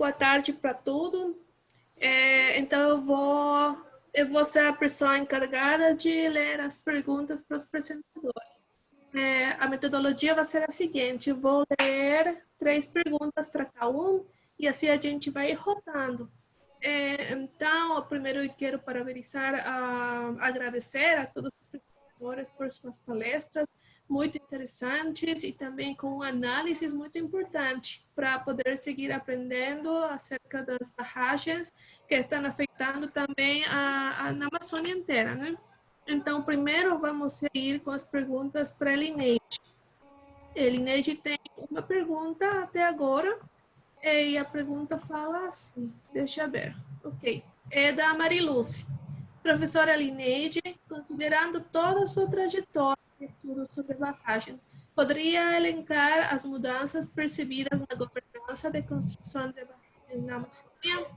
boa tarde para todos. Então, eu vou ser a pessoa encarregada de ler as perguntas para os apresentadores. A metodologia vai ser a seguinte: eu vou ler 3 perguntas para cada um e assim a gente vai rotando. Então, primeiro eu quero parabenizar, agradecer a todos os apresentadores por suas palestras muito interessantes e também com análises muito importantes para poder seguir aprendendo acerca das barragens que estão afetando também na Amazônia inteira, né? Então, primeiro vamos seguir com as perguntas para a Elineide. Elineide tem uma pergunta até agora e a pergunta fala assim, deixa eu ver, ok, é da Mariluce. Professora Elineide, considerando toda a sua trajetória de estudo sobre barragem, poderia elencar as mudanças percebidas na governança de construção de barragens na Amazônia?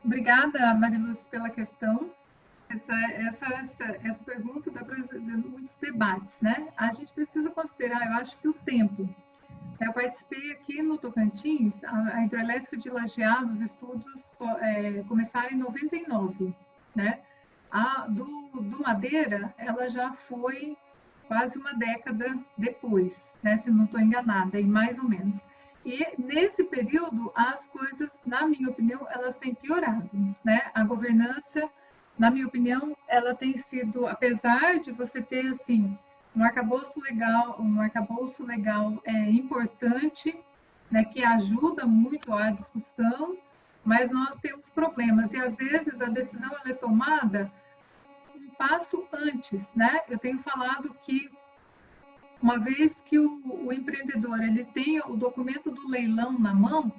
Obrigada, Mariluz, pela questão. Essa pergunta dá para muitos debates, né? A gente precisa considerar, eu acho que o tempo. Eu participei aqui no Tocantins, a hidrelétrica de Lajeado, os estudos começaram em 99, né? Do Madeira, ela já foi quase uma década depois, né? Se não estou enganada, e mais ou menos. E nesse período, as coisas, na minha opinião, elas têm piorado, né? A governança, na minha opinião, ela tem sido, apesar de você ter, assim, um arcabouço legal importante, né, que ajuda muito a discussão, mas nós temos problemas, e às vezes a decisão ela é tomada um passo antes, né? Eu tenho falado que uma vez que o empreendedor ele tenha o documento do leilão na mão,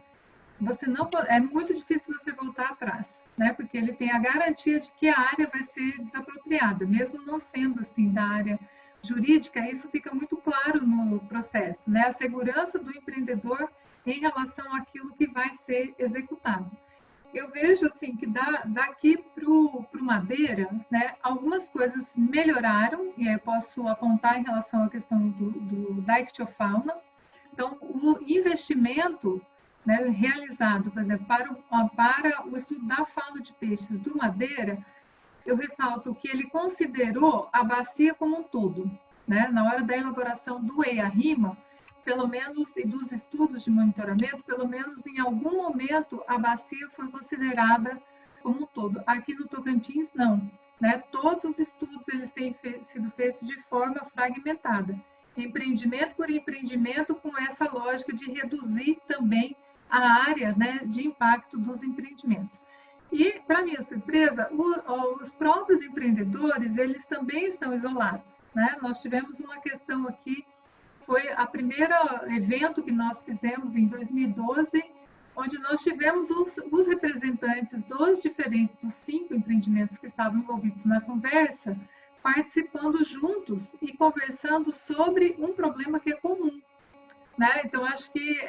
é muito difícil você voltar atrás, né? Porque ele tem a garantia de que a área vai ser desapropriada, mesmo não sendo assim da área jurídica, isso fica muito claro no processo, né? A segurança do empreendedor em relação àquilo que vai ser executado. Eu vejo assim que daqui para o Madeira, né, algumas coisas melhoraram, e aí eu posso apontar em relação à questão da ictiofauna. Então, o investimento, né, realizado, por exemplo, para o estudo da fauna de peixes do Madeira, eu ressalto que ele considerou a bacia como um todo, né? Na hora da elaboração do EIA-RIMA, pelo menos, e dos estudos de monitoramento, pelo menos em algum momento a bacia foi considerada como um todo. Aqui no Tocantins, não, né? Todos os estudos eles têm sido feitos de forma fragmentada, empreendimento por empreendimento, com essa lógica de reduzir também a área, né, de impacto dos empreendimentos. E, para minha surpresa, os próprios empreendedores, eles também estão isolados, né? Nós tivemos uma questão aqui, foi a primeiro evento que nós fizemos em 2012, onde nós tivemos os representantes dos 5 empreendimentos que estavam envolvidos na conversa, participando juntos e conversando sobre um problema que é comum, né? Então, acho que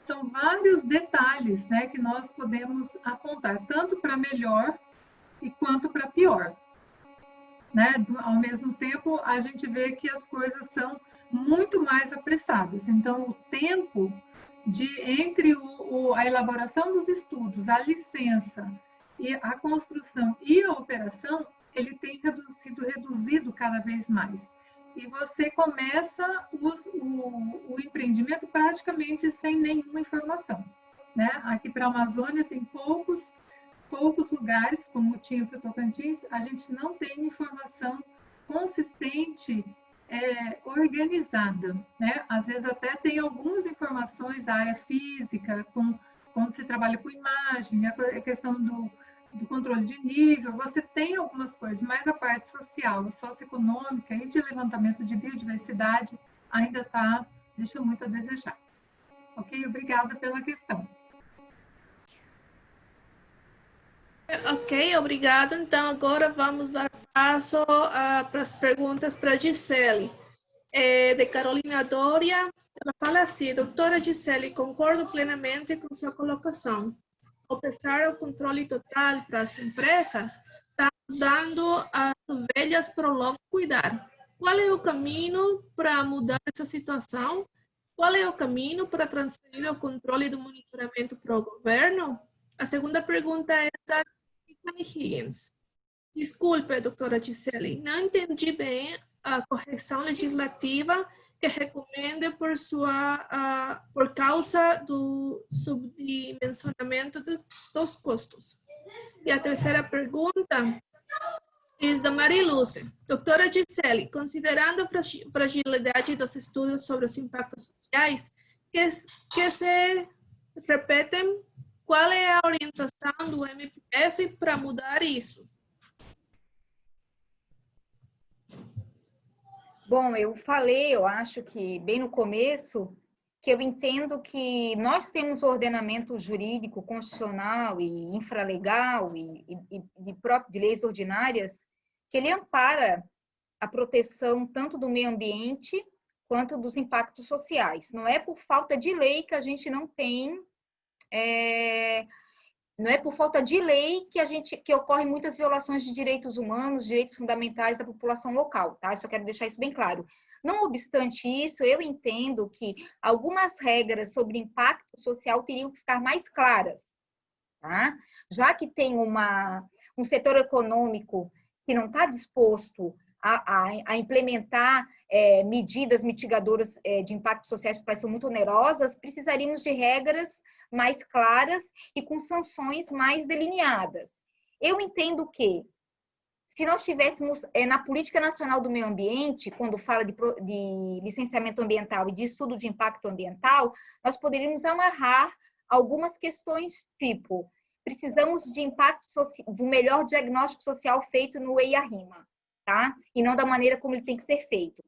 são vários detalhes, né, que nós podemos apontar, tanto para melhor quanto para pior, né? Ao mesmo tempo, a gente vê que as coisas são muito mais apressadas. Então, o tempo entre a elaboração dos estudos, a licença, e a construção e a operação, ele tem sido reduzido cada vez mais. E você começa o empreendimento praticamente sem nenhuma informação, né? Aqui para a Amazônia tem poucos lugares, como tinha para o Tocantins, a gente não tem informação consistente, organizada, né? Às vezes até tem algumas informações da área física, quando você trabalha com imagem, a questão do controle de nível, você tem algumas coisas, mas a parte social, socioeconômica e de levantamento de biodiversidade ainda deixa muito a desejar. Ok? Obrigada pela questão. Ok, obrigada. Então, agora vamos dar passo para as perguntas para a Gisele. De Carolina Doria, ela fala assim: doutora Gisele, concordo plenamente com sua colocação. Apesar do controle total para as empresas, estamos dando as ovelhas para o lobo cuidar. Qual é o caminho para mudar essa situação? Qual é o caminho para transferir o controle do monitoramento para o governo? A segunda pergunta é da Tiffany Higgins. Desculpe, doutora Gisele, não entendi bem a correção legislativa que recomenda por causa do subdimensionamento dos custos. E a terceira pergunta é da Marilúcia. Doutora Gisele, considerando a fragilidade dos estudos sobre os impactos sociais que se repetem, qual é a orientação do MPF para mudar isso? Bom, eu falei, eu acho que bem no começo, que eu entendo que nós temos o ordenamento jurídico, constitucional e infralegal e de leis ordinárias, que ele ampara a proteção tanto do meio ambiente quanto dos impactos sociais. Não é por falta de lei que a gente não tem... Não é por falta de lei que ocorrem muitas violações de direitos humanos, direitos fundamentais da população local, tá? Eu só quero deixar isso bem claro. Não obstante isso, eu entendo que algumas regras sobre impacto social teriam que ficar mais claras, tá? Já que tem um setor econômico que não está disposto a implementar medidas mitigadoras de impactos sociais que são muito onerosas, precisaríamos de regras mais claras e com sanções mais delineadas. Eu entendo que, se nós tivéssemos na Política Nacional do Meio Ambiente, quando fala de licenciamento ambiental e de estudo de impacto ambiental, nós poderíamos amarrar algumas questões, tipo, precisamos de impacto do melhor diagnóstico social feito no EIA-RIMA, tá? E não da maneira como ele tem que ser feito.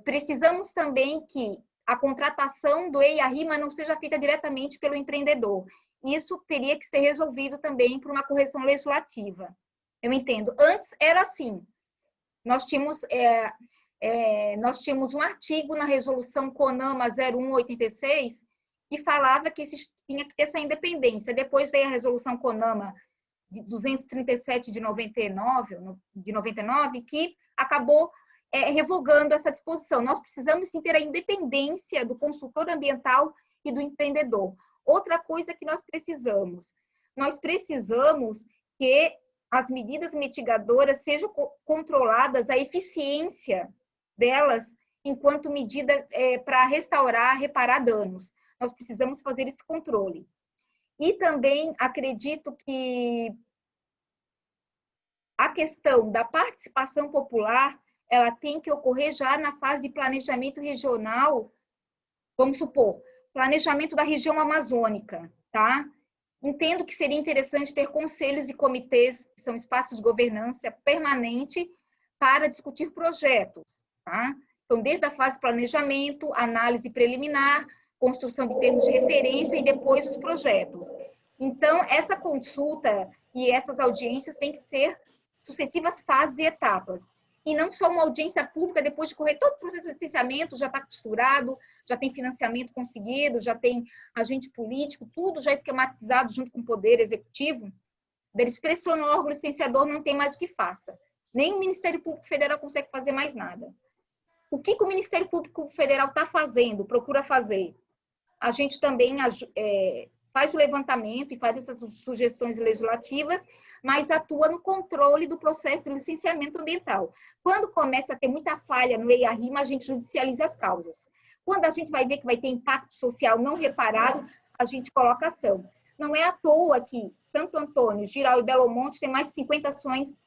Precisamos também que a contratação do EIA-RIMA não seja feita diretamente pelo empreendedor. Isso teria que ser resolvido também por uma correção legislativa. Eu entendo. Antes era assim. Nós tínhamos um artigo na resolução CONAMA 0186 que falava que tinha que ter essa independência. Depois veio a resolução CONAMA de 237 de 99, que acabou revogando essa disposição. Nós precisamos sim ter a independência do consultor ambiental e do empreendedor. Outra coisa que nós precisamos que as medidas mitigadoras sejam controladas, a eficiência delas enquanto medida para restaurar, reparar danos. Nós precisamos fazer esse controle. E também acredito que a questão da participação popular, ela tem que ocorrer já na fase de planejamento regional, vamos supor, planejamento da região amazônica, tá? Entendo que seria interessante ter conselhos e comitês, que são espaços de governança permanente, para discutir projetos, tá? Então, desde a fase de planejamento, análise preliminar, construção de termos de referência e depois os projetos. Então, essa consulta e essas audiências têm que ser sucessivas fases e etapas. E não só uma audiência pública, depois de correr todo o processo de licenciamento, já está costurado, já tem financiamento conseguido, já tem agente político, tudo já esquematizado junto com o Poder Executivo. Eles pressionam o órgão licenciador, não tem mais o que faça. Nem o Ministério Público Federal consegue fazer mais nada. O que o Ministério Público Federal está fazendo, procura fazer? A gente também faz o levantamento e faz essas sugestões legislativas, mas atua no controle do processo de licenciamento ambiental. Quando começa a ter muita falha no EIA-RIMA, a gente judicializa as causas. Quando a gente vai ver que vai ter impacto social não reparado, a gente coloca ação. Não é à toa que Santo Antônio, Jirau e Belo Monte têm mais de 50 ações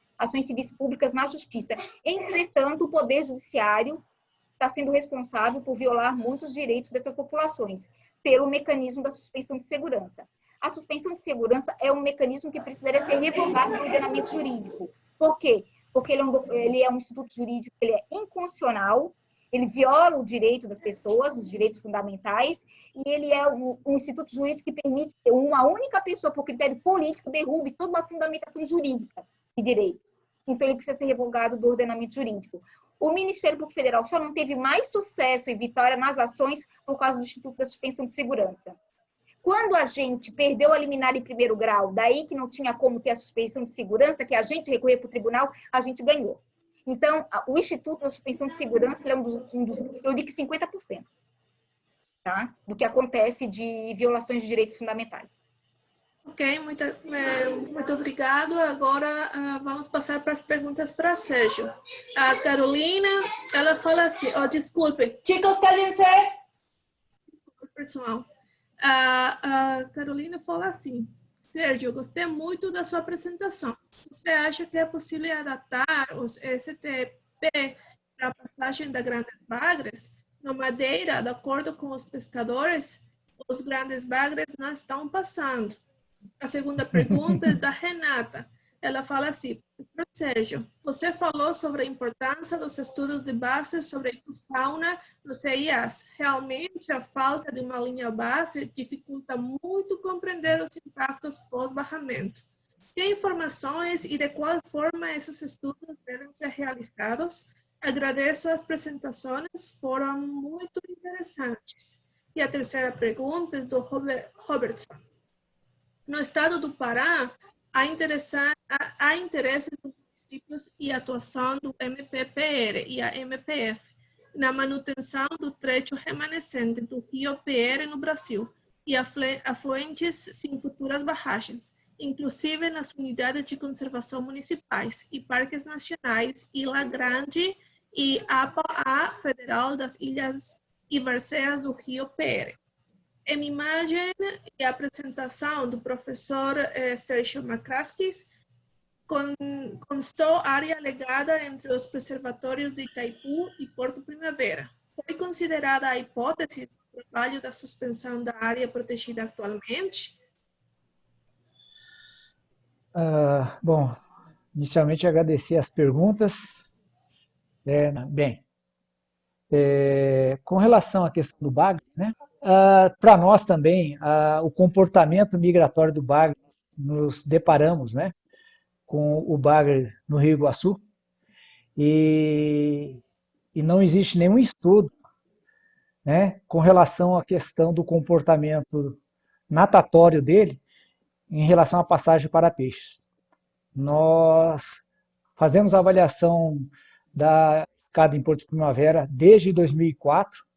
civis públicas na justiça. Entretanto, o Poder Judiciário está sendo responsável por violar muitos direitos dessas populações, pelo mecanismo da suspensão de segurança. A suspensão de segurança é um mecanismo que precisaria ser revogado no ordenamento jurídico. Por quê? Porque ele é um instituto jurídico, ele é inconstitucional, ele viola o direito das pessoas, os direitos fundamentais, e ele é um instituto jurídico que permite que uma única pessoa, por critério político, derrube toda uma fundamentação jurídica de direito. Então, ele precisa ser revogado do ordenamento jurídico. O Ministério Público Federal só não teve mais sucesso e vitória nas ações por causa do Instituto da Suspensão de Segurança. Quando a gente perdeu a liminar em primeiro grau, daí que não tinha como ter a suspensão de segurança, que a gente recorrer para o tribunal, a gente ganhou. Então, o Instituto da Suspensão de Segurança é um dos eu digo que 50%. tá? Do que acontece de violações de direitos fundamentais. Ok, muito obrigado. Agora vamos passar para as perguntas para Sérgio. A Carolina, ela fala assim, desculpe. Chicos, cállense! Desculpe, pessoal. A Carolina fala assim, Sérgio, gostei muito da sua apresentação. Você acha que é possível adaptar os STP para a passagem da Grandes Bagres? Na Madeira, de acordo com os pescadores, os Grandes Bagres não estão passando. A segunda pergunta é da Renata. Ela fala assim, Sérgio, você falou sobre a importância dos estudos de base sobre ecofauna nos EIAs. Realmente, a falta de uma linha base dificulta muito compreender os impactos pós-barramento. Que informações e de qual forma esses estudos devem ser realizados? Agradeço as apresentações, foram muito interessantes. E a terceira pergunta é do Robertson. No estado do Pará, há interesses dos municípios e atuação do MPPR e a MPF na manutenção do trecho remanescente do rio PR no Brasil e afluentes sem futuras barragens, inclusive nas unidades de conservação municipais e parques nacionais Ilha Grande e APA Federal das Ilhas e Varzeas do rio PR. Em imagem e apresentação do professor Sérgio Macraskis, constou área legada entre os preservatórios de Itaipu e Porto Primavera. Foi considerada a hipótese do trabalho da suspensão da área protegida atualmente? Bom, inicialmente agradecer as perguntas. Com relação à questão do bagre, né? Para nós também, o comportamento migratório do bagre, nos deparamos, né, com o bagre no Rio Iguaçu e não existe nenhum estudo, né, com relação à questão do comportamento natatório dele em relação à passagem para peixes. Nós fazemos a avaliação da cada em Porto Primavera desde 2004,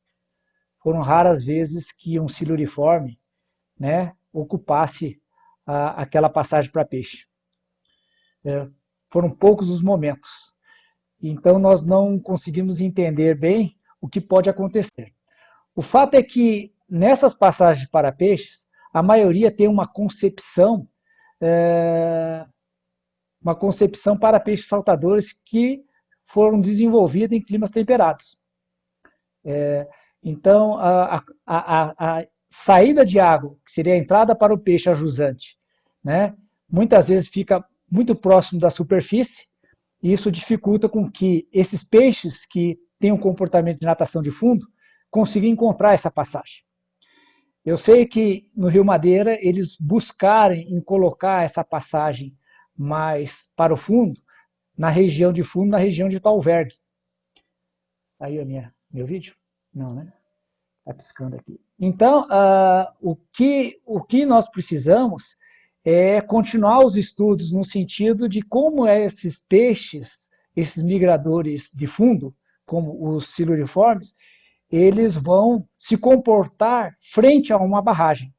foram raras vezes que um siluriforme, né, ocupasse aquela passagem para peixe. Foram poucos os momentos. Então, nós não conseguimos entender bem o que pode acontecer. O fato é que, nessas passagens para peixes, a maioria tem uma concepção para peixes saltadores que foram desenvolvidas em climas temperados. Então, a saída de água, que seria a entrada para o peixe ajusante, né, muitas vezes fica muito próximo da superfície, e isso dificulta com que esses peixes que têm um comportamento de natação de fundo consigam encontrar essa passagem. Eu sei que no Rio Madeira eles buscarem em colocar essa passagem mais para o fundo, na região de fundo, na região de Talvergue. Saiu meu vídeo? Não, né? Está piscando aqui. Então, o que nós precisamos é continuar os estudos no sentido de como esses peixes, esses migradores de fundo, como os siluriformes, eles vão se comportar frente a uma barragem.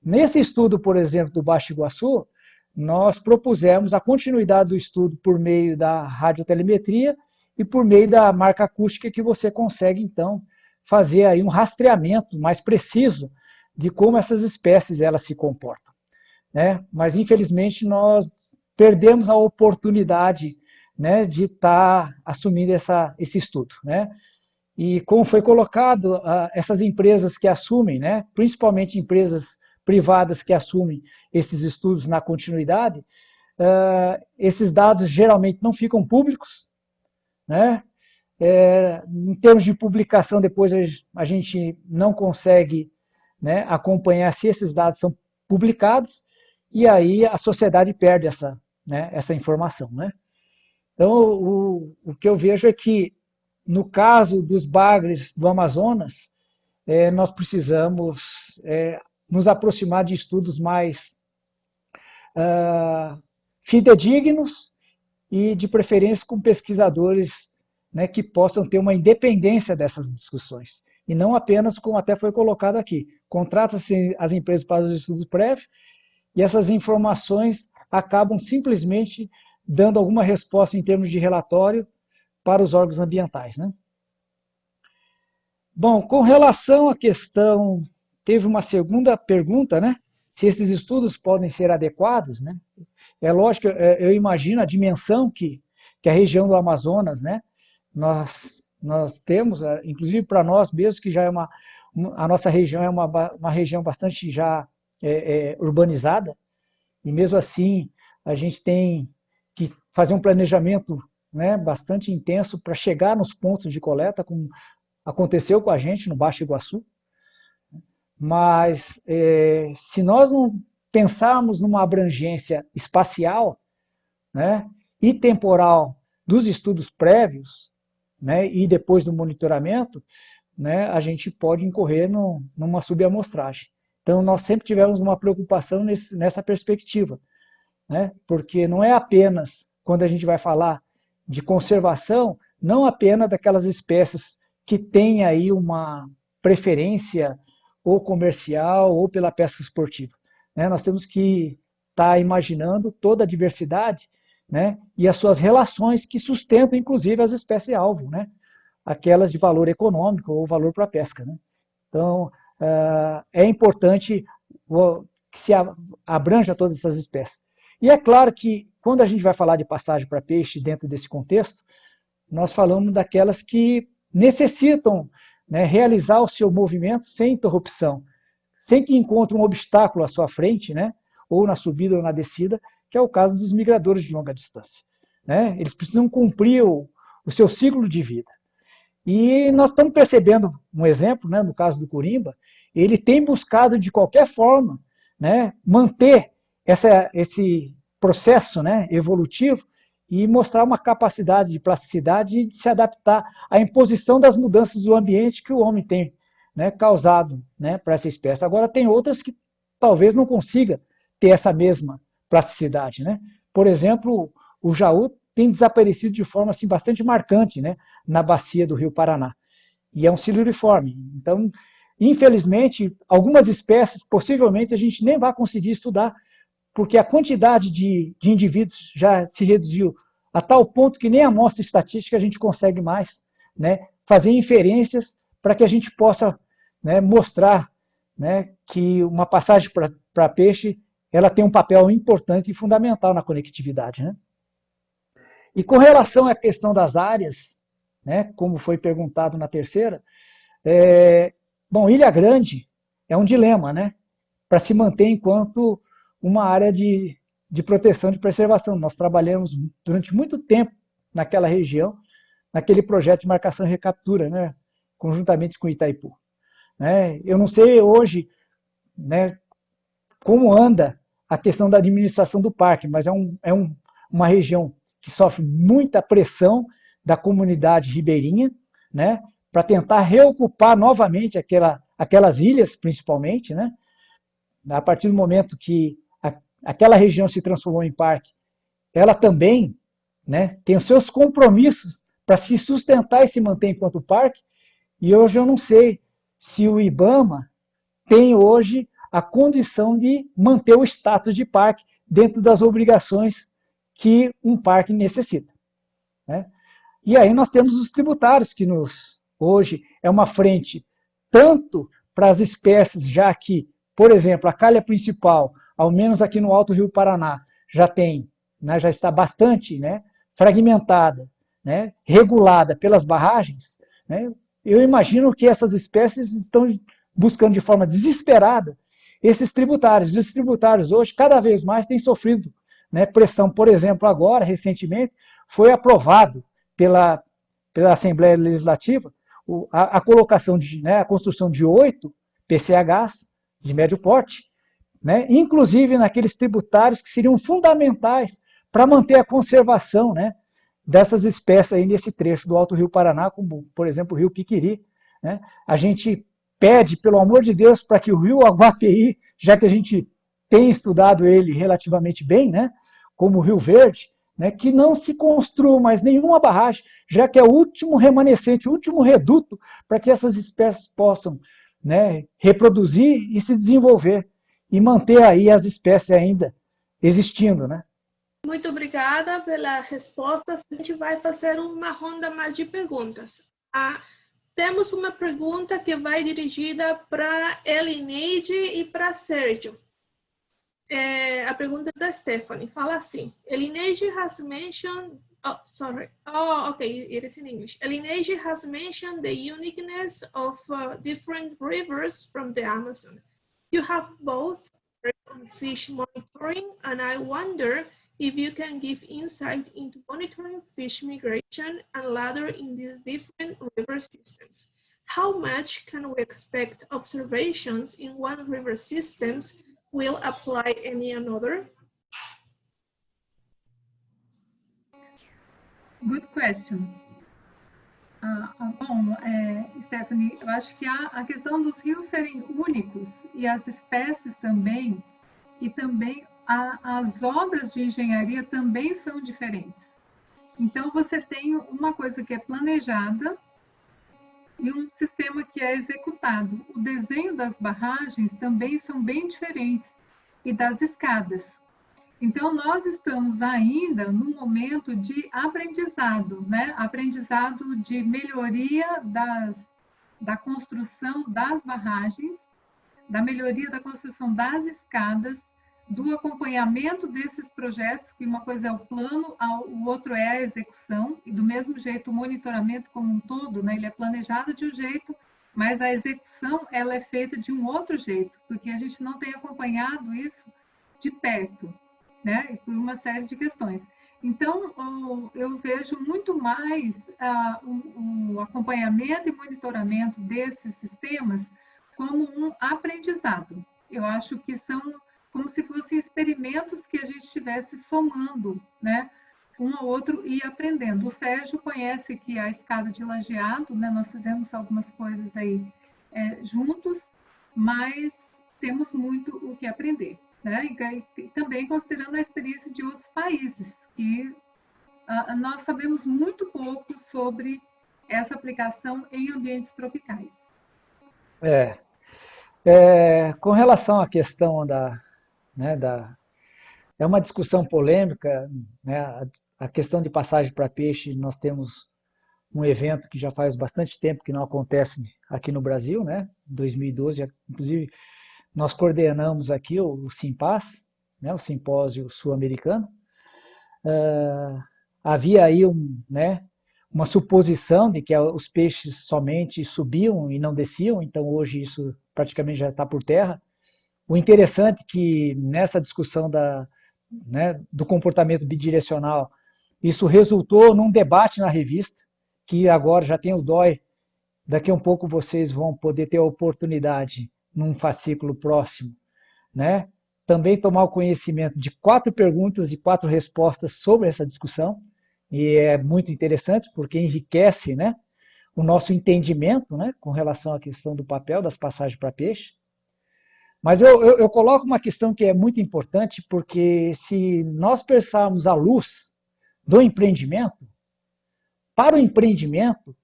Nesse estudo, por exemplo, do Baixo Iguaçu, nós propusemos a continuidade do estudo por meio da radiotelemetria e por meio da marca acústica, que você consegue, então, fazer aí um rastreamento mais preciso de como essas espécies elas se comportam, né? Mas, infelizmente, nós perdemos a oportunidade, né, de estar assumindo esse estudo, né? E como foi colocado, essas empresas que assumem, né, principalmente empresas privadas que assumem esses estudos na continuidade, esses dados geralmente não ficam públicos, né? Em termos de publicação, depois a gente não consegue, né, acompanhar se esses dados são publicados, e aí a sociedade perde essa informação, né? Então, o que eu vejo é que, no caso dos bagres do Amazonas, nós precisamos nos aproximar de estudos mais fidedignos e, de preferência, com pesquisadores, né, que possam ter uma independência dessas discussões. e não apenas, como até foi colocado aqui, contrata-se as empresas para os estudos prévios, e essas informações acabam simplesmente dando alguma resposta em termos de relatório para os órgãos ambientais, né? Bom, com relação à questão, teve uma segunda pergunta, né? Se esses estudos podem ser adequados, né? É lógico, eu imagino a dimensão que a região do Amazonas, né? Nós temos, inclusive para nós mesmos, que já é a nossa região é uma região bastante já urbanizada, e mesmo assim a gente tem que fazer um planejamento, né, bastante intenso para chegar nos pontos de coleta, como aconteceu com a gente no Baixo Iguaçu. Mas se nós não pensarmos numa abrangência espacial, né, e temporal dos estudos prévios, né, e depois do monitoramento, né, a gente pode incorrer numa subamostragem. Então, nós sempre tivemos uma preocupação nessa perspectiva, né, porque não é apenas, quando a gente vai falar de conservação, não apenas daquelas espécies que têm aí uma preferência ou comercial ou pela pesca esportiva, né, nós temos que estar imaginando toda a diversidade, né, e as suas relações que sustentam, inclusive, as espécies-alvo, né, aquelas de valor econômico ou valor para a pesca, né. Então, é importante que se abranja todas essas espécies. E é claro que, quando a gente vai falar de passagem para peixe dentro desse contexto, nós falamos daquelas que necessitam, né, realizar o seu movimento sem interrupção, sem que encontre um obstáculo à sua frente, né, ou na subida ou na descida, que é o caso dos migradores de longa distância, né? Eles precisam cumprir o seu ciclo de vida. E nós estamos percebendo um exemplo, né, no caso do Corimba, ele tem buscado de qualquer forma, né, manter esse processo, né, evolutivo e mostrar uma capacidade de plasticidade e de se adaptar à imposição das mudanças do ambiente que o homem tem, né, causado, né, para essa espécie. Agora, tem outras que talvez não consiga ter essa mesma plasticidade, né? Por exemplo, o jaú tem desaparecido de forma assim, bastante marcante, né, na bacia do Rio Paraná. E é um siluriforme. Então, infelizmente, algumas espécies, possivelmente, a gente nem vai conseguir estudar, porque a quantidade de indivíduos já se reduziu a tal ponto que nem a amostra estatística a gente consegue mais, né, fazer inferências para que a gente possa, né, mostrar, né, que uma passagem para peixe ela tem um papel importante e fundamental na conectividade, né? E com relação à questão das áreas, né, como foi perguntado na terceira, bom, Ilha Grande é um dilema, né, para se manter enquanto uma área de proteção, de preservação. Nós trabalhamos durante muito tempo naquela região, naquele projeto de marcação e recaptura, né, conjuntamente com Itaipu. Né? Eu não sei hoje, né, como anda a questão da administração do parque, mas é uma região que sofre muita pressão da comunidade ribeirinha, né, para tentar reocupar novamente aquelas ilhas, principalmente, né, a partir do momento que aquela região se transformou em parque, ela também, né, tem os seus compromissos para se sustentar e se manter enquanto parque, e hoje eu não sei se o IBAMA tem hoje a condição de manter o status de parque dentro das obrigações que um parque necessita, né? E aí nós temos os tributários, que hoje é uma frente tanto para as espécies, já que, por exemplo, a calha principal, ao menos aqui no Alto Rio Paraná, já tem, né, já está bastante, né, fragmentada, né, regulada pelas barragens, né? Eu imagino que essas espécies estão buscando de forma desesperada esses tributários. Os tributários hoje, cada vez mais, têm sofrido, né, pressão. Por exemplo, agora, recentemente, foi aprovado pela Assembleia Legislativa a colocação a construção de 8 PCHs de médio porte, né, inclusive naqueles tributários que seriam fundamentais para manter a conservação, né, dessas espécies aí nesse trecho do Alto Rio Paraná, como, por exemplo, o Rio Piquiri, né? A gente pede, pelo amor de Deus, para que o Rio Aguapeí, já que a gente tem estudado ele relativamente bem, né, como o Rio Verde, né, que não se construa mais nenhuma barragem, já que é o último remanescente, o último reduto para que essas espécies possam, né, reproduzir e se desenvolver, e manter aí as espécies ainda existindo, né? Muito obrigada pela resposta. A gente vai fazer uma ronda mais de perguntas. Temos uma pergunta que vai dirigida para Elineide e para Sérgio. A pergunta da Stephanie fala assim: Elineide has mentioned. Oh, sorry. Oh, okay, it is in English. Elineide has mentioned the uniqueness of different rivers from the Amazon. You have both on fish monitoring, and I wonder if you can give insight into monitoring fish migration and ladder in these different river systems. How much can we expect observations in one river systems will apply any another? Good question. Bom, Stephanie, eu acho que a questão dos rios serem únicos e as espécies também, e também as obras de engenharia também são diferentes. Então, você tem uma coisa que é planejada e um sistema que é executado. O desenho das barragens também são bem diferentes, e das escadas. Então, nós estamos ainda no momento de aprendizado, né? Aprendizado de melhoria da construção das barragens, da melhoria da construção das escadas, do acompanhamento desses projetos, que uma coisa é o plano, o outro é a execução, e do mesmo jeito o monitoramento como um todo, né? Ele é planejado de um jeito, mas a execução ela é feita de um outro jeito, porque a gente não tem acompanhado isso de perto, né? E por uma série de questões. Então, eu vejo muito mais o acompanhamento e monitoramento desses sistemas como um aprendizado. Eu acho que são como se fossem experimentos que a gente estivesse somando, né? Um ao outro e aprendendo. O Sérgio conhece que a escada de lajeado, né? Nós fizemos algumas coisas aí juntos, mas temos muito o que aprender, né? E também considerando a experiência de outros países, que nós sabemos muito pouco sobre essa aplicação em ambientes tropicais. Com relação à questão é uma discussão polêmica, né? A questão de passagem para peixe, nós temos um evento que já faz bastante tempo que não acontece aqui no Brasil, né? Em 2012, inclusive, nós coordenamos aqui o Simpaz, né? O Simpósio Sul-Americano. Havia aí uma suposição de que os peixes somente subiam e não desciam, então hoje isso praticamente já está por terra. O interessante é que nessa discussão do comportamento bidirecional, isso resultou num debate na revista, que agora já tem o DOI, daqui a um pouco vocês vão poder ter a oportunidade, num fascículo próximo, né? Também tomar o conhecimento de 4 perguntas e 4 respostas sobre essa discussão, e é muito interessante porque enriquece, né, o nosso entendimento, né, com relação à questão do papel das passagens para peixe. Mas eu coloco uma questão que é muito importante, porque se nós pensarmos à luz do empreendimento, para o empreendimento,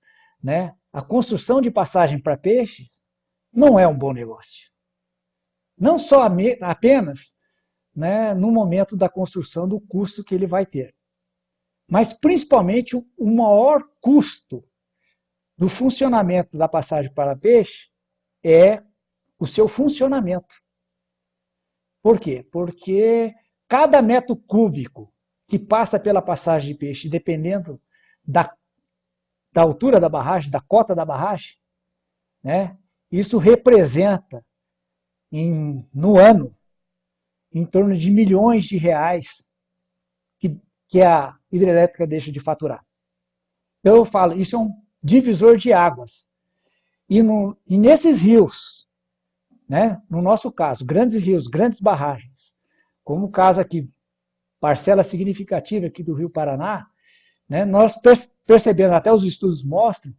né, a construção de passagem para peixe não é um bom negócio. Não só apenas, né, no momento da construção do custo que ele vai ter, mas principalmente o maior custo do funcionamento da passagem para peixe é o seu funcionamento. Por quê? Porque cada metro cúbico que passa pela passagem de peixe, dependendo da altura da barragem, da cota da barragem, né, isso representa no ano em torno de milhões de reais que a hidrelétrica deixa de faturar. Então eu falo, isso é um divisor de águas. E nesses rios, né, no nosso caso, grandes rios, grandes barragens, como o caso aqui, parcela significativa aqui do Rio Paraná, né, nós percebemos, até os estudos mostram,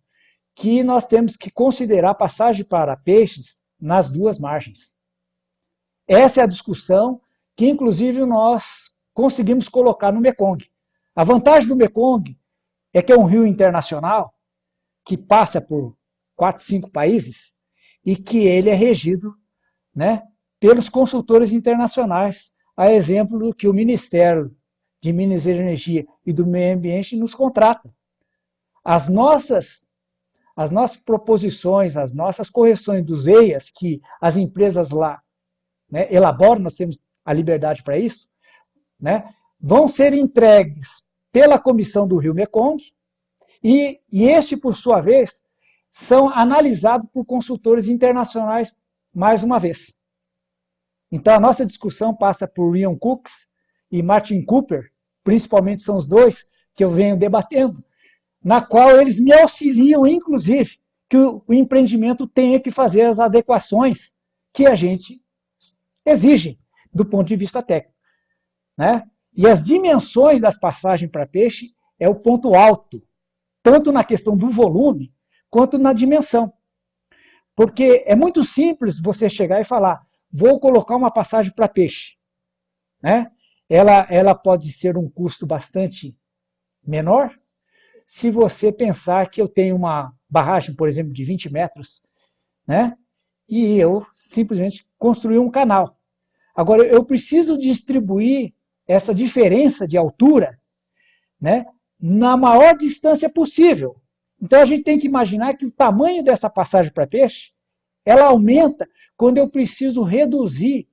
que nós temos que considerar passagem para peixes nas 2 margens. Essa é a discussão que, inclusive, nós conseguimos colocar no Mekong. A vantagem do Mekong é que é um rio internacional que passa por 4, 5 países e que ele é regido, né, pelos consultores internacionais, a exemplo do que o Ministério de Minas e Energia e do Meio Ambiente nos contrata. As nossas proposições, as nossas correções dos EIAs que as empresas lá, né, elaboram, nós temos a liberdade para isso, né, vão ser entregues pela Comissão do Rio Mekong e este, por sua vez, são analisados por consultores internacionais mais uma vez. Então, a nossa discussão passa por Ian Cooks e Martin Cooper, principalmente são os dois que eu venho debatendo, na qual eles me auxiliam, inclusive, que o empreendimento tenha que fazer as adequações que a gente exige do ponto de vista técnico, né? E as dimensões das passagens para peixe é o ponto alto, tanto na questão do volume, quanto na dimensão. Porque é muito simples você chegar e falar, vou colocar uma passagem para peixe, né? Ela pode ser um custo bastante menor, se você pensar que eu tenho uma barragem, por exemplo, de 20 metros, né? E eu simplesmente construí um canal. Agora, eu preciso distribuir essa diferença de altura, né, na maior distância possível. Então, a gente tem que imaginar que o tamanho dessa passagem para peixe, ela aumenta quando eu preciso reduzir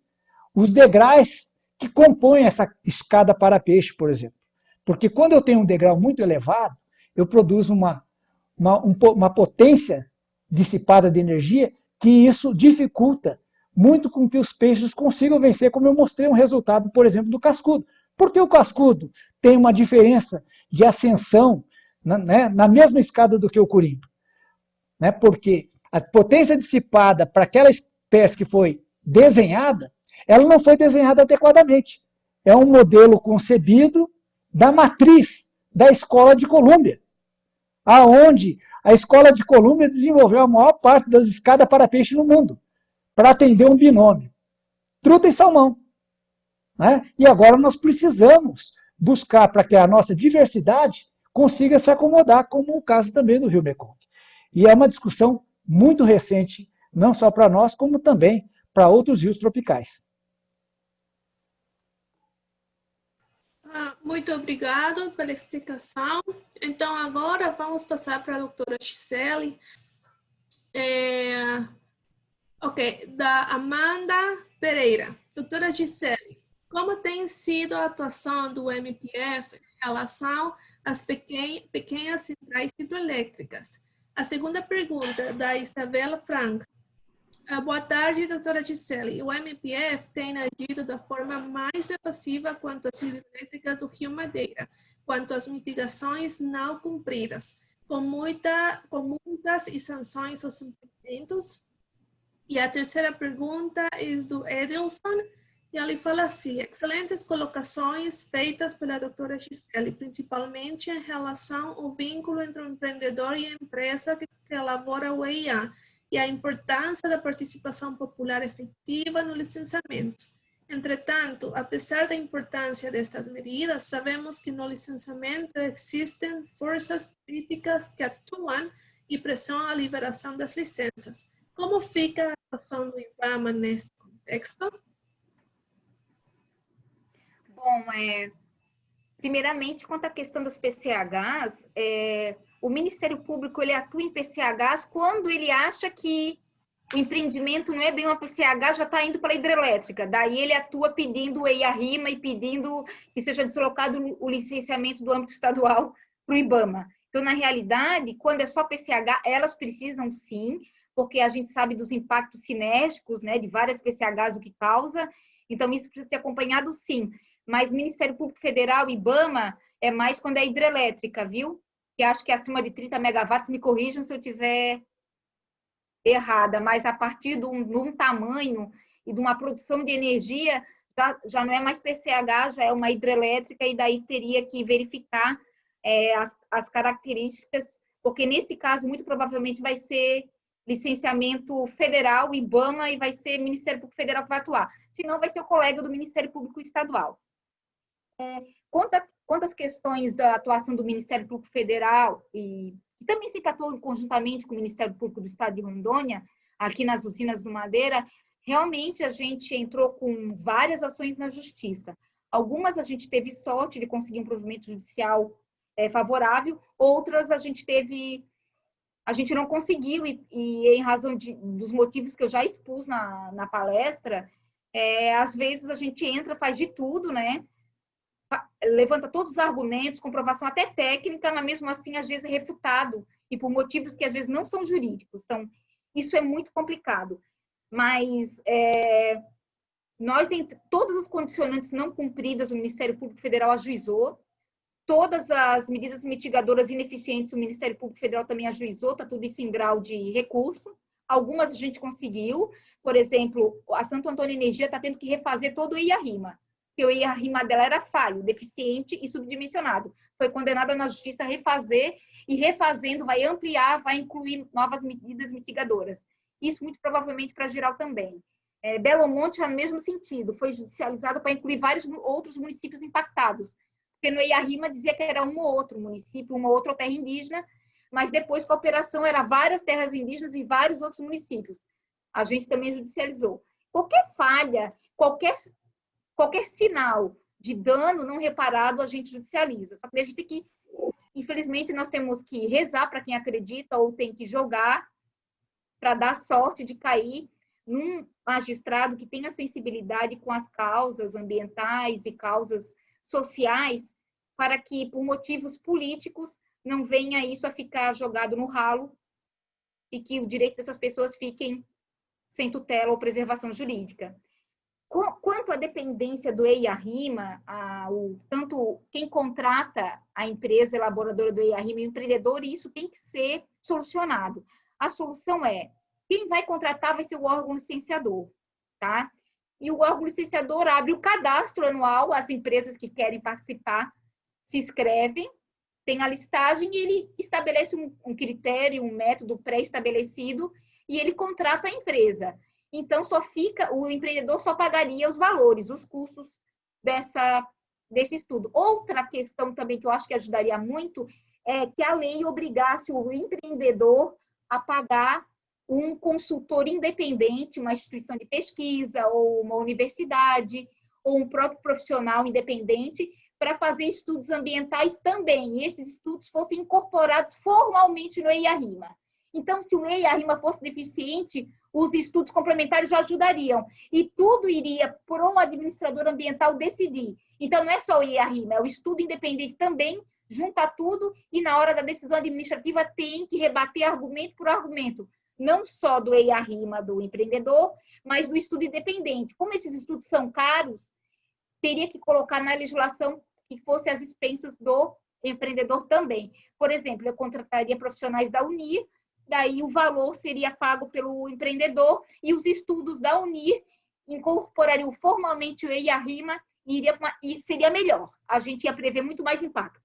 os degraus que compõem essa escada para peixe, por exemplo. Porque quando eu tenho um degrau muito elevado, eu produzo uma potência dissipada de energia que isso dificulta muito com que os peixes consigam vencer, como eu mostrei um resultado, por exemplo, do cascudo. Porque o cascudo tem uma diferença de ascensão, né, na mesma escada do que o corimbo. Né, porque a potência dissipada para aquela espécie que foi desenhada, ela não foi desenhada adequadamente. É um modelo concebido da matriz da Escola de Colômbia, aonde a Escola de Colômbia desenvolveu a maior parte das escadas para peixe no mundo, para atender um binômio, truta e salmão. Né? E agora nós precisamos buscar para que a nossa diversidade consiga se acomodar, como o caso também do Rio Mekong. E é uma discussão muito recente, não só para nós, como também para outros rios tropicais. Muito obrigado pela explicação. Então, agora vamos passar para a doutora Gisele. Da Amanda Pereira. Doutora Gisele, como tem sido a atuação do MPF em relação às pequenas centrais hidroelétricas? A segunda pergunta, da Isabela Franca. Boa tarde, doutora Gisele. O MPF tem agido da forma mais evasiva quanto às hidrelétricas do Rio Madeira, quanto às mitigações não cumpridas, com multas e sanções aos empreendimentos. E a terceira pergunta é do Edilson, e ele fala assim: excelentes colocações feitas pela doutora Gisele, principalmente em relação ao vínculo entre o empreendedor e a empresa que elabora o EIA, e a importância da participação popular efetiva no licenciamento. Entretanto, apesar da importância destas medidas, sabemos que no licenciamento existem forças políticas que atuam e pressionam a liberação das licenças. Como fica a atuação do IBAMA neste contexto? Bom, primeiramente, quanto à questão das PCHs, o Ministério Público ele atua em PCHs quando ele acha que o empreendimento não é bem uma PCH, já está indo para a hidrelétrica. Daí ele atua pedindo o EIA-RIMA e pedindo que seja deslocado o licenciamento do âmbito estadual para o IBAMA. Então, na realidade, quando é só PCH, elas precisam sim, porque a gente sabe dos impactos sinérgicos, né, de várias PCHs, o que causa. Então, isso precisa ser acompanhado sim. Mas Ministério Público Federal, IBAMA, é mais quando é hidrelétrica, viu? Que acho que é acima de 30 megawatts, me corrijam se eu estiver errada, mas a partir de um tamanho e de uma produção de energia, já não é mais PCH, já é uma hidrelétrica, e daí teria que verificar as características, porque nesse caso, muito provavelmente, vai ser licenciamento federal, IBAMA, e vai ser Ministério Público Federal que vai atuar. Senão, vai ser o colega do Ministério Público Estadual. Quanto quanto às questões da atuação do Ministério Público Federal, e que também sempre atuou conjuntamente com o Ministério Público do Estado de Rondônia, aqui nas usinas do Madeira, realmente a gente entrou com várias ações na Justiça. Algumas a gente teve sorte de conseguir um provimento judicial favorável, outras a gente não conseguiu, e em razão dos motivos que eu já expus na palestra, às vezes a gente entra, faz de tudo, né? Levanta todos os argumentos, comprovação até técnica, mas mesmo assim, às vezes, é refutado, e por motivos que às vezes não são jurídicos. Então, isso é muito complicado. Mas todas as condicionantes não cumpridas, o Ministério Público Federal ajuizou, todas as medidas mitigadoras ineficientes, o Ministério Público Federal também ajuizou, está tudo isso em grau de recurso. Algumas a gente conseguiu, por exemplo, a Santo Antônio Energia está tendo que refazer todo o IARIMA, porque o IARIMA dela era falho, deficiente e subdimensionado. Foi condenada na Justiça a refazer, e refazendo vai ampliar, vai incluir novas medidas mitigadoras. Isso muito provavelmente para geral também. Belo Monte, no mesmo sentido, foi judicializado para incluir vários outros municípios impactados, porque no IARIMA dizia que era um ou outro município, uma outra terra indígena, mas depois com a operação era várias terras indígenas e vários outros municípios. A gente também judicializou. Qualquer falha, qualquer sinal de dano não reparado, a gente judicializa. Só que a gente tem que, infelizmente, nós temos que rezar para quem acredita, ou tem que jogar para dar sorte de cair num magistrado que tenha sensibilidade com as causas ambientais e causas sociais, para que, por motivos políticos, não venha isso a ficar jogado no ralo e que o direito dessas pessoas fiquem sem tutela ou preservação jurídica. Quanto à dependência do EIA-RIMA, tanto quem contrata a empresa elaboradora do EIA-RIMA e o empreendedor, isso tem que ser solucionado. A solução quem vai contratar vai ser o órgão licenciador, tá? E o órgão licenciador abre o cadastro anual, as empresas que querem participar se inscrevem, tem a listagem e ele estabelece um critério, um método pré-estabelecido e ele contrata a empresa. Então, o empreendedor só pagaria os valores, os custos desse estudo. Outra questão também que eu acho que ajudaria muito é que a lei obrigasse o empreendedor a pagar um consultor independente, uma instituição de pesquisa, ou uma universidade, ou um próprio profissional independente, para fazer estudos ambientais também. E esses estudos fossem incorporados formalmente no EIA-RIMA. Então, se o EIA-RIMA fosse deficiente, os estudos complementares já ajudariam. E tudo iria para o administrador ambiental decidir. Então, não é só o EIA-RIMA, é o estudo independente também, junta tudo, e na hora da decisão administrativa tem que rebater argumento por argumento. Não só do EIA-RIMA do empreendedor, mas do estudo independente. Como esses estudos são caros, teria que colocar na legislação que fosse as expensas do empreendedor também. Por exemplo, eu contrataria profissionais da UNIR, daí o valor seria pago pelo empreendedor e os estudos da UNIR incorporariam formalmente o EIA-RIMA e seria melhor. A gente ia prever muito mais impactos.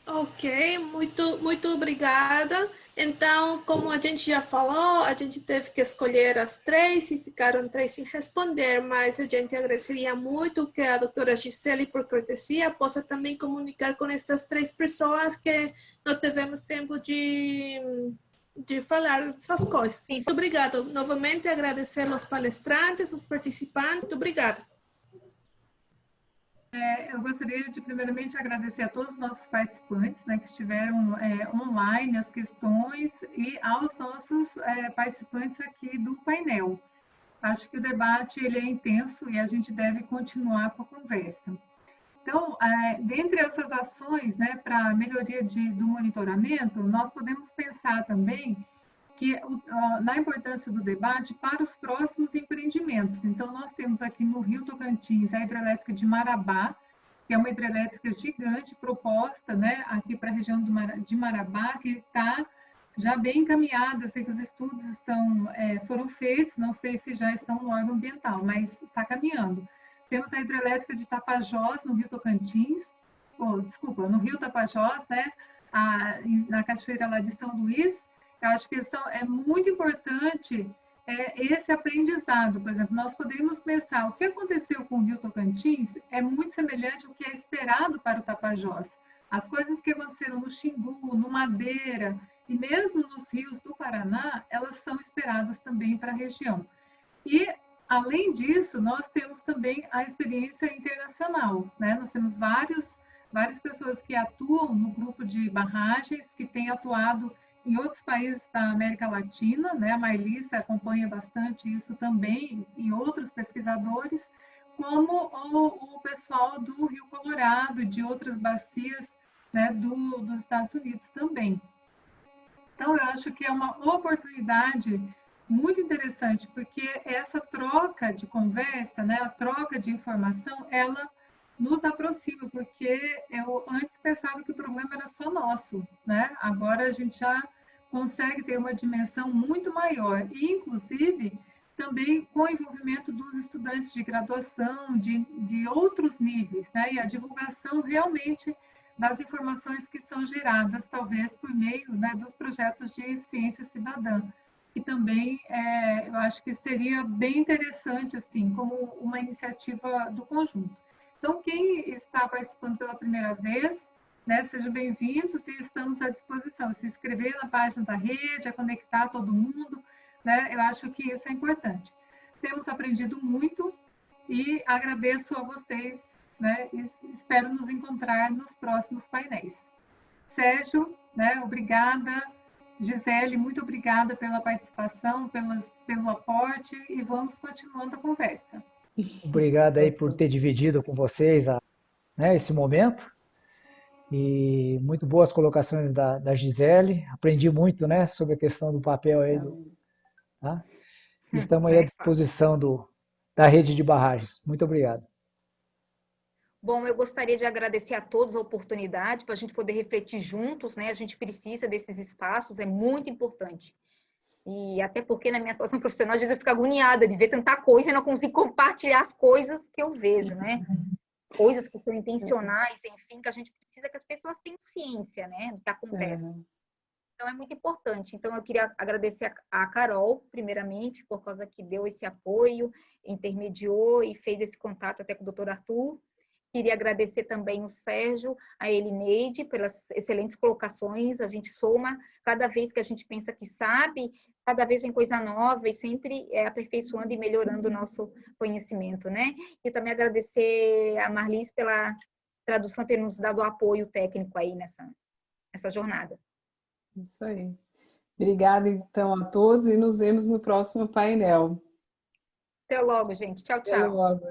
Ok, muito obrigada. Então, como a gente já falou, a gente teve que escolher as 3 e ficaram 3 sem responder, mas a gente agradeceria muito que a doutora Gisele, por cortesia, possa também comunicar com estas 3 pessoas que não tivemos tempo de falar essas coisas. Sim. Muito obrigada. Novamente, agradecer aos palestrantes, aos participantes. Muito obrigada. Eu gostaria de, primeiramente, agradecer a todos os nossos participantes, né, que estiveram online, as questões, e aos nossos participantes aqui do painel. Acho que o debate ele é intenso e a gente deve continuar com a conversa. Então, dentre essas ações, né, para a melhoria do monitoramento, nós podemos pensar também na importância do debate para os próximos empreendimentos. Então, nós temos aqui no Rio Tocantins a hidrelétrica de Marabá, que é uma hidrelétrica gigante proposta, né, aqui para a região de Marabá, que está já bem encaminhada. Sei que os estudos foram feitos, não sei se já estão no órgão ambiental, mas está caminhando. Temos a hidrelétrica de Tapajós, no Rio Tocantins, no Rio Tapajós, né, na cachoeira lá de São Luís. Eu acho que é muito importante esse aprendizado. Por exemplo, nós poderíamos pensar, o que aconteceu com o Rio Tocantins é muito semelhante ao que é esperado para o Tapajós. As coisas que aconteceram no Xingu, no Madeira e mesmo nos rios do Paraná, elas são esperadas também para a região. E, além disso, nós temos também a experiência internacional, né? Nós temos várias pessoas que atuam no grupo de barragens, que têm atuado em outros países da América Latina, né? A Marlissa acompanha bastante isso também, e outros pesquisadores, como o pessoal do Rio Colorado, de outras bacias, né, dos Estados Unidos também. Então, eu acho que é uma oportunidade muito interessante, porque essa troca de conversa, né, a troca de informação, ela nos aproxima, porque eu antes pensava que o problema era só nosso, né? Agora a gente já consegue ter uma dimensão muito maior, e inclusive também com o envolvimento dos estudantes de graduação, de outros níveis, né? E a divulgação realmente das informações que são geradas, talvez por meio, né, dos projetos de ciência cidadã, que também eu acho que seria bem interessante, assim, como uma iniciativa do conjunto. Então, quem está participando pela primeira vez, né, sejam bem-vindos e estamos à disposição. Se inscrever na página da rede, a conectar todo mundo, né, eu acho que isso é importante. Temos aprendido muito e agradeço a vocês, né, e espero nos encontrar nos próximos painéis. Sérgio, né, obrigada. Gisele, muito obrigada pela participação, pelo aporte, e vamos continuando a conversa. Obrigado aí por ter dividido com vocês né, esse momento. E muito boas colocações da Gisele. Aprendi muito, né, sobre a questão do papel aí. Tá? Estamos aí à disposição da rede de barragens. Muito obrigado. Bom, eu gostaria de agradecer a todos a oportunidade para a gente poder refletir juntos, né? A gente precisa desses espaços, é muito importante. E até porque na minha atuação profissional, às vezes eu fico agoniada de ver tanta coisa e não consigo compartilhar as coisas que eu vejo, né? Coisas que são intencionais, enfim, que a gente precisa que as pessoas tenham ciência, né? Do que acontece. Então, é muito importante. Então, eu queria agradecer a Carol, primeiramente, por causa que deu esse apoio, intermediou e fez esse contato até com o Dr. Arthur. Queria agradecer também o Sérgio, a Elineide, pelas excelentes colocações. A gente soma, cada vez que a gente pensa que sabe, cada vez vem coisa nova e sempre aperfeiçoando e melhorando o nosso conhecimento, né? E também agradecer a Marlis pela tradução, ter nos dado o apoio técnico aí nessa jornada. Isso aí. Obrigada, então, a todos e nos vemos no próximo painel. Até logo, gente. Tchau, tchau. Até logo.